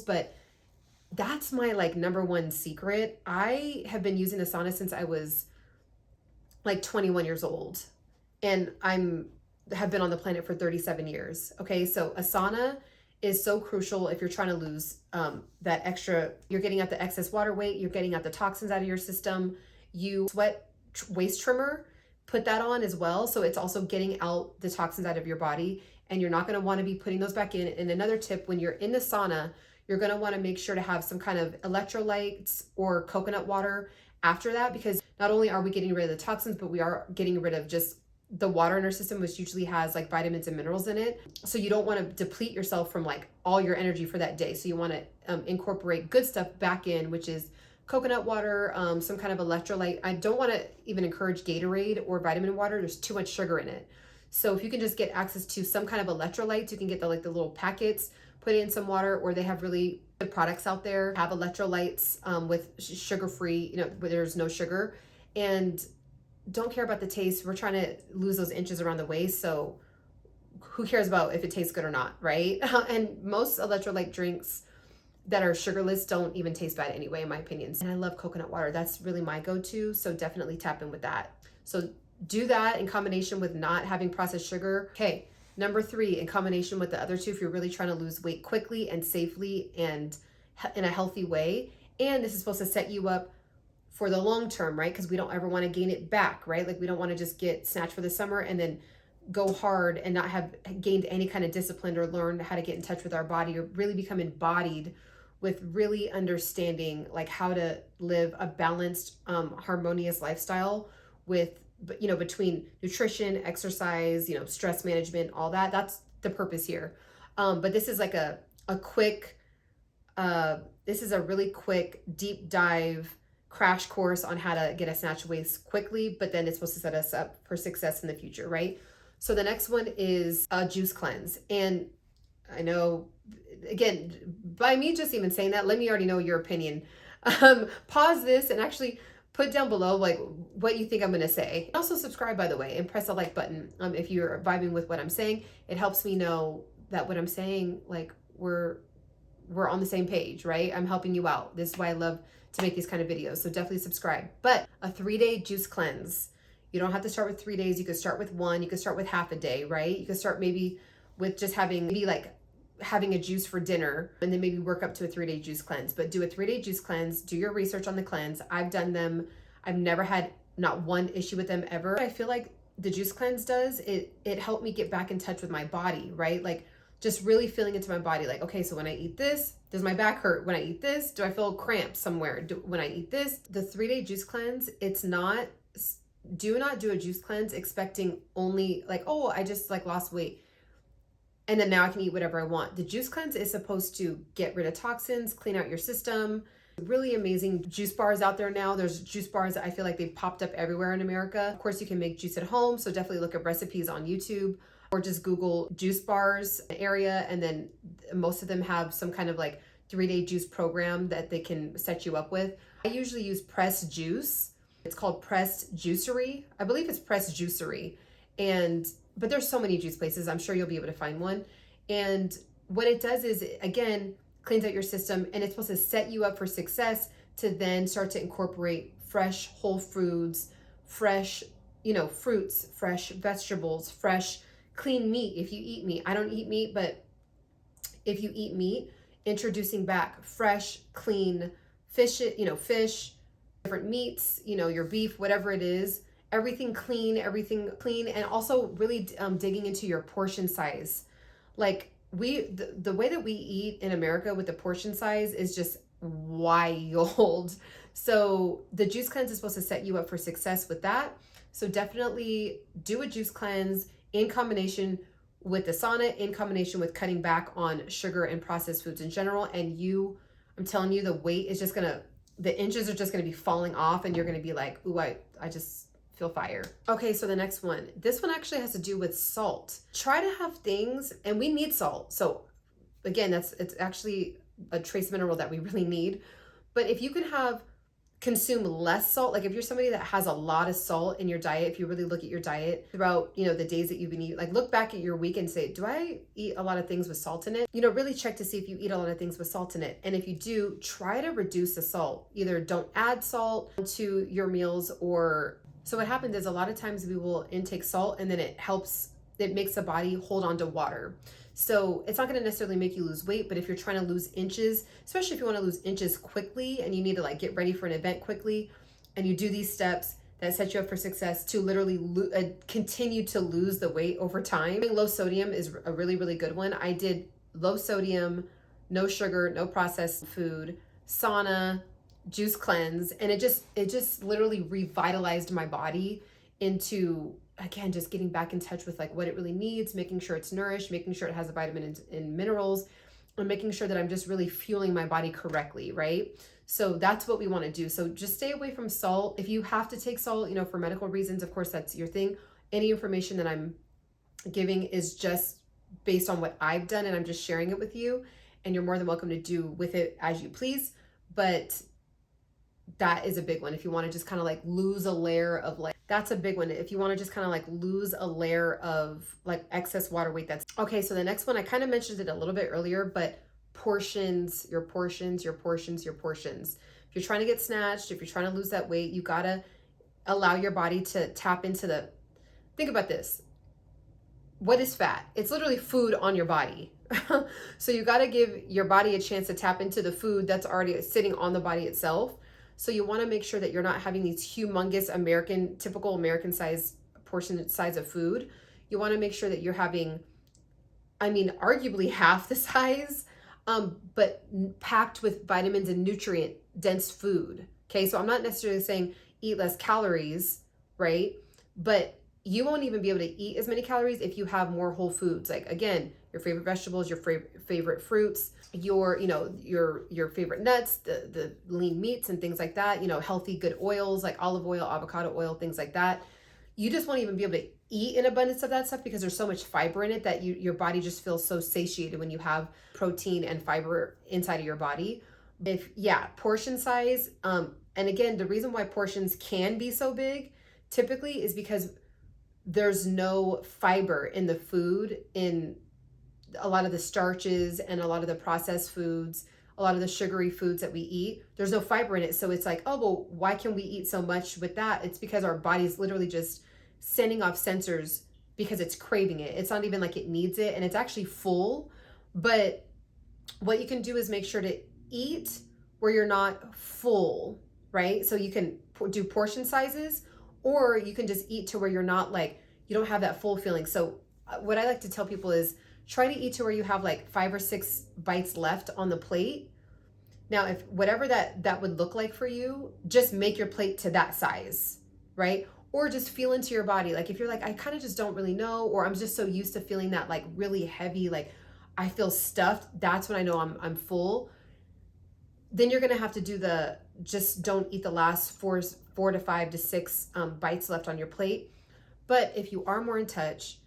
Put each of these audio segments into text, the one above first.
but that's my like number one secret. I have been using the sauna since I was like 21 years old, and have been on the planet for 37 years. Okay, so a sauna is so crucial if you're trying to lose that extra, you're getting out the excess water weight, you're getting out the toxins out of your system. You sweat waist trimmer, put that on as well. So it's also getting out the toxins out of your body, and you're not going to want to be putting those back in. And another tip, when you're in the sauna, you're going to want to make sure to have some kind of electrolytes or coconut water after that, because not only are we getting rid of the toxins, but we are getting rid of just the water in our system, which usually has like vitamins and minerals in it. So you don't want to deplete yourself from like all your energy for that day. So you want to incorporate good stuff back in, which is coconut water, some kind of electrolyte. I don't want to even encourage Gatorade or vitamin water. There's too much sugar in it. So if you can just get access to some kind of electrolytes, you can get the little packets, put in some water, or they have really good products out there, have electrolytes with sugar-free, where there's no sugar. And don't care about the taste. We're trying to lose those inches around the waist, so who cares about if it tastes good or not, right? And most electrolyte drinks that are sugarless don't even taste bad anyway, in my opinion. And I love coconut water. That's really my go-to, so definitely tap in with that. So do that in combination with not having processed sugar. Okay, number 3, in combination with the other 2, if you're really trying to lose weight quickly and safely and in a healthy way, and this is supposed to set you up for the long term, right? Because we don't ever want to gain it back, right? Like we don't want to just get snatched for the summer and then go hard and not have gained any kind of discipline or learn how to get in touch with our body, or really become embodied with really understanding like how to live a balanced, harmonious lifestyle with, between nutrition, exercise, stress management, all that. That's the purpose here. But this is like a quick, this is a really quick deep dive crash course on how to get a snatch waist quickly, but then it's supposed to set us up for success in the future, right? So the next one is a juice cleanse. And I know, again, by me just even saying that, let me already know your opinion. Pause this and actually put down below like what you think I'm going to say. Also subscribe, by the way, and press the like button if you're vibing with what I'm saying. It helps me know that what I'm saying, like we're on the same page, right? I'm helping you out. This is why I love to make these kind of videos. So definitely subscribe. But a 3-day juice cleanse. You don't have to start with 3 days. You could start with 1. You could start with half a day, right? You could start maybe with just having a juice for dinner, and then maybe work up to a 3-day juice cleanse. But do a 3-day juice cleanse. Do your research on the cleanse. I've done them. I've never had not one issue with them ever. I feel like the juice cleanse does, it helped me get back in touch with my body, right? Like just really feeling into my body, like, okay, so when I eat this, does my back hurt? When I eat this, do I feel cramps somewhere? When I eat this, the 3-day juice cleanse, do not do a juice cleanse expecting only like, oh, I just like lost weight and then now I can eat whatever I want. The juice cleanse is supposed to get rid of toxins, clean out your system. Really amazing juice bars out there now. There's juice bars that I feel like they've popped up everywhere in America. Of course, you can make juice at home, so definitely look at recipes on YouTube, or just Google juice bars area, and then most of them have some kind of like 3-day juice program that they can set you up with. I usually use Pressed Juice. It's called Pressed Juicery. I believe it's Pressed Juicery. But there's so many juice places. I'm sure you'll be able to find one. And what it does is, again, cleans out your system, and it's supposed to set you up for success to then start to incorporate fresh whole foods, fresh, fruits, fresh vegetables, fresh clean meat. If you eat meat, I don't eat meat, but if you eat meat, introducing back fresh, clean fish, different meats, your beef, whatever it is, everything clean, and also really digging into your portion size. Like the way that we eat in America with the portion size is just wild. So the juice cleanse is supposed to set you up for success with that. So definitely do a juice cleanse in combination with the sauna, in combination with cutting back on sugar and processed foods in general. And I'm telling you, the weight is just the inches are just gonna be falling off, and you're gonna be like, ooh, I just feel fire. Okay, so the next one. This one actually has to do with salt. Try to have things, and we need salt. So again, it's actually a trace mineral that we really need. But if you can have consume less salt. Like if you're somebody that has a lot of salt in your diet, if you really look at your diet throughout, the days that you've been eating, like look back at your week and say, do I eat a lot of things with salt in it? Really check to see if you eat a lot of things with salt in it. And if you do, try to reduce the salt. Either don't add salt to your meals, or so what happens is a lot of times we will intake salt and then it makes the body hold on to water. So it's not going to necessarily make you lose weight, but if you're trying to lose inches, especially if you want to lose inches quickly and you need to like get ready for an event quickly, and you do these steps that set you up for success to literally continue to lose the weight over time. Low sodium is a really, really good one. I did low sodium, no sugar, no processed food, sauna, juice cleanse, and it just literally revitalized my body into, again, just getting back in touch with like what it really needs, making sure it's nourished, making sure it has the vitamins and minerals, and making sure that I'm just really fueling my body correctly, right? So that's what we want to do. So just stay away from salt. If you have to take salt, for medical reasons, of course, that's your thing. Any information that I'm giving is just based on what I've done, and I'm just sharing it with you, and you're more than welcome to do with it as you please. But that is a big one. If you want to just kind of like lose a layer of like, that's a big one. If you want to just kind of like lose a layer of like excess water weight, that's okay. So the next one, I kind of mentioned it a little bit earlier, but portions, your portions, your portions, your portions. If you're trying to get snatched, if you're trying to lose that weight, you got to allow your body to tap into think about this. What is fat? It's literally food on your body. So you got to give your body a chance to tap into the food that's already sitting on the body itself. So you want to make sure that you're not having these humongous typical American size portion size of food. You want to make sure that you're having, arguably half the size, but packed with vitamins and nutrient dense food. Okay. So I'm not necessarily saying eat less calories, right? But you won't even be able to eat as many calories if you have more whole foods. Like again, your favorite vegetables, your favorite fruits, your favorite nuts, the lean meats and things like that, healthy, good oils like olive oil, avocado oil, things like that. You just won't even be able to eat an abundance of that stuff because there's so much fiber in it that your body just feels so satiated when you have protein and fiber inside of your body. Portion size. And again, the reason why portions can be so big typically is because there's no fiber in the food, in a lot of the starches and a lot of the processed foods, a lot of the sugary foods that we eat. There's no fiber in it. So it's like, oh, well, why can we eat so much with that? It's because our body's literally just sending off sensors because it's craving it. It's not even like it needs it, and it's actually full. But what you can do is make sure to eat where you're not full, right? So you can do portion sizes, or you can just eat to where you're not like, you don't have that full feeling. So what I like to tell people is try to eat to where you have like 5 or 6 bites left on the plate. Now, if whatever that would look like for you, just make your plate to that size, right? Or just feel into your body. Like if you're like, I kind of just don't really know, or I'm just so used to feeling that like really heavy, like I feel stuffed, that's when I know I'm full. Then you're gonna have to do just don't eat the last 4 to 5 to 6 bites left on your plate. But if you are more in touch,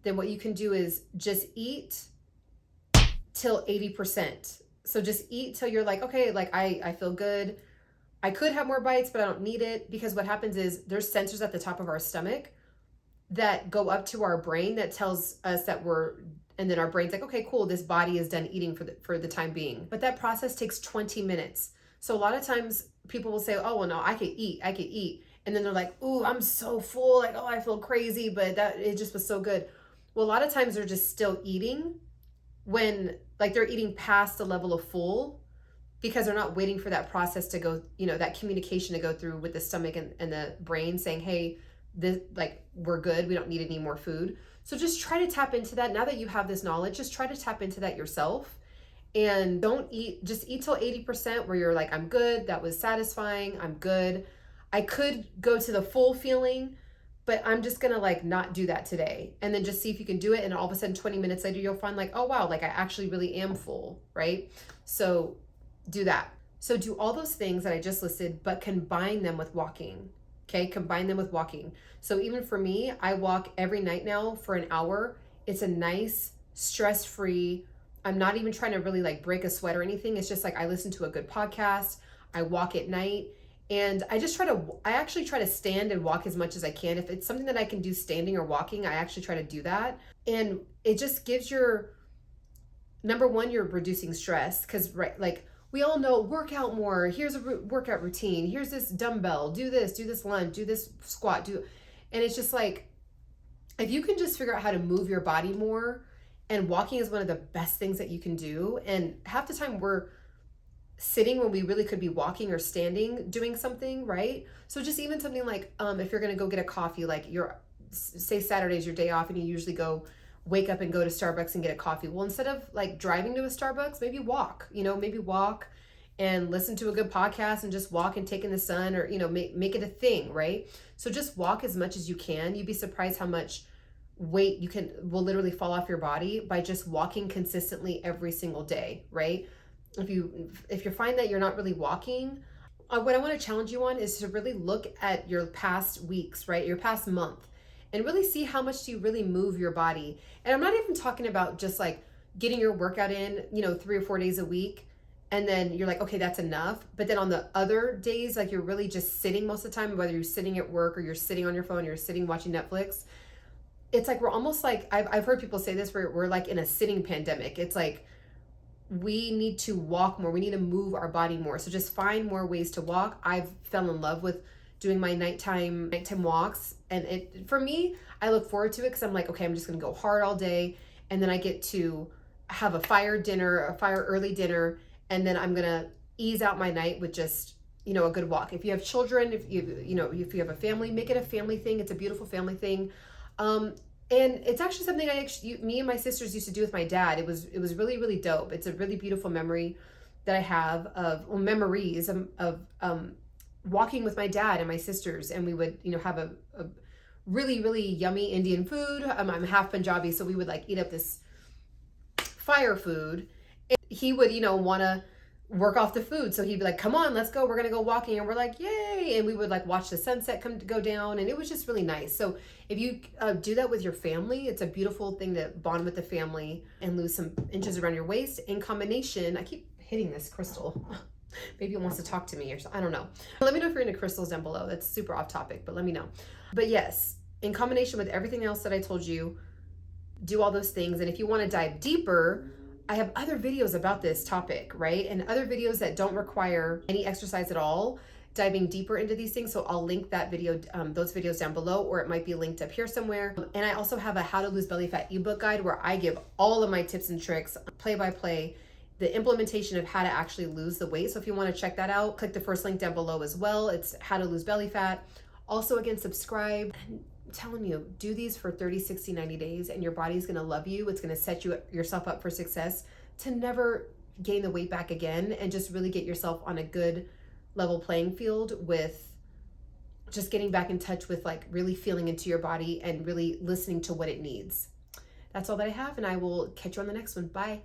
then what you can do is just eat till 80%. So just eat till you're like, okay, like I feel good. I could have more bites, but I don't need it, because what happens is there's sensors at the top of our stomach that go up to our brain that tells us that and then our brain's like, okay, cool, this body is done eating for the time being. But that process takes 20 minutes. So a lot of times people will say, oh, well, no, I could eat. And then they're like, ooh, I'm so full. Like, oh, I feel crazy, but it just was so good. Well, a lot of times they're just still eating when like they're eating past the level of full, because they're not waiting for that process to go, that communication to go through with the stomach and the brain saying, hey, this, like, we're good. We don't need any more food. So just try to tap into that. Now that you have this knowledge, just try to tap into that yourself, and just eat till 80% where you're like, I'm good. That was satisfying. I'm good. I could go to the full feeling, but I'm just gonna like not do that today. And then just see if you can do it. And all of a sudden 20 minutes later, you'll find like, oh wow, like I actually really am full, right? So do that. So do all those things that I just listed, but combine them with walking. Okay, combine them with walking. So even for me, I walk every night now for an hour. It's a nice, stress-free, I'm not even trying to really like break a sweat or anything. It's just like I listen to a good podcast, I walk at night, And I actually try to stand and walk as much as I can. If it's something that I can do standing or walking, I actually try to do that. And it just gives your, number one, you're reducing stress. Cause right, like we all know, work out more. Here's a workout routine. Here's this dumbbell, do this lunge, do this squat, and it's just like, if you can just figure out how to move your body more, and walking is one of the best things that you can do. And half the time we're sitting when we really could be walking or standing doing something, right? So just even something like, if you're gonna go get a coffee, like say Saturday's your day off and you usually wake up and go to Starbucks and get a coffee. Well, instead of like driving to a Starbucks, maybe walk, maybe walk and listen to a good podcast and just walk and take in the sun, or, make it a thing, right? So just walk as much as you can. You'd be surprised how much weight will literally fall off your body by just walking consistently every single day, right? If you find that you're not really walking, what I want to challenge you on is to really look at your past weeks, right? Your past month, and really see how much do you really move your body. And I'm not even talking about just like getting your workout in, 3 or 4 days a week, and then you're like, okay, that's enough. But then on the other days, like you're really just sitting most of the time, whether you're sitting at work or you're sitting on your phone, or you're sitting watching Netflix. It's like we're almost like, I've heard people say this, we're like in a sitting pandemic. It's like we need to walk more. We need to move our body more. So just find more ways to walk. I've fell in love with doing my nighttime walks. And for me, I look forward to it because I'm like, okay, I'm just going to go hard all day. And then I get to have a fire early dinner. And then I'm going to ease out my night with just, a good walk. If you have children, if you have a family, make it a family thing. It's a beautiful family thing. And it's actually something me and my sisters used to do with my dad. It was really, really dope. It's a really beautiful memory that I have memories of walking with my dad and my sisters. And we would, have a really, really yummy Indian food. I'm half Punjabi, so we would like eat up this fire food. And he would, want to work off the food. So he'd be like, come on, let's go. We're going to go walking. And we're like, yay. And we would like watch the sunset go down. And it was just really nice. So if you do that with your family, it's a beautiful thing to bond with the family and lose some inches around your waist. In combination, I keep hitting this crystal. Maybe it wants to talk to me or something. I don't know. Let me know if you're into crystals down below. That's super off topic, but let me know. But yes, in combination with everything else that I told you, do all those things. And if you want to dive deeper, I have other videos about this topic, right? And other videos that don't require any exercise at all, diving deeper into these things. So I'll link that video, those videos down below, or it might be linked up here somewhere. And I also have a how to lose belly fat ebook guide where I give all of my tips and tricks, play by play, the implementation of how to actually lose the weight. So if you want to check that out, click the first link down below as well. It's how to lose belly fat. Also, again, subscribe. I'm telling you, do these for 30, 60, 90 days and your body's going to love you. It's going to set yourself up for success to never gain the weight back again, and just really get yourself on a good level playing field with just getting back in touch with like really feeling into your body and really listening to what it needs. That's all that I have, and I will catch you on the next one. Bye.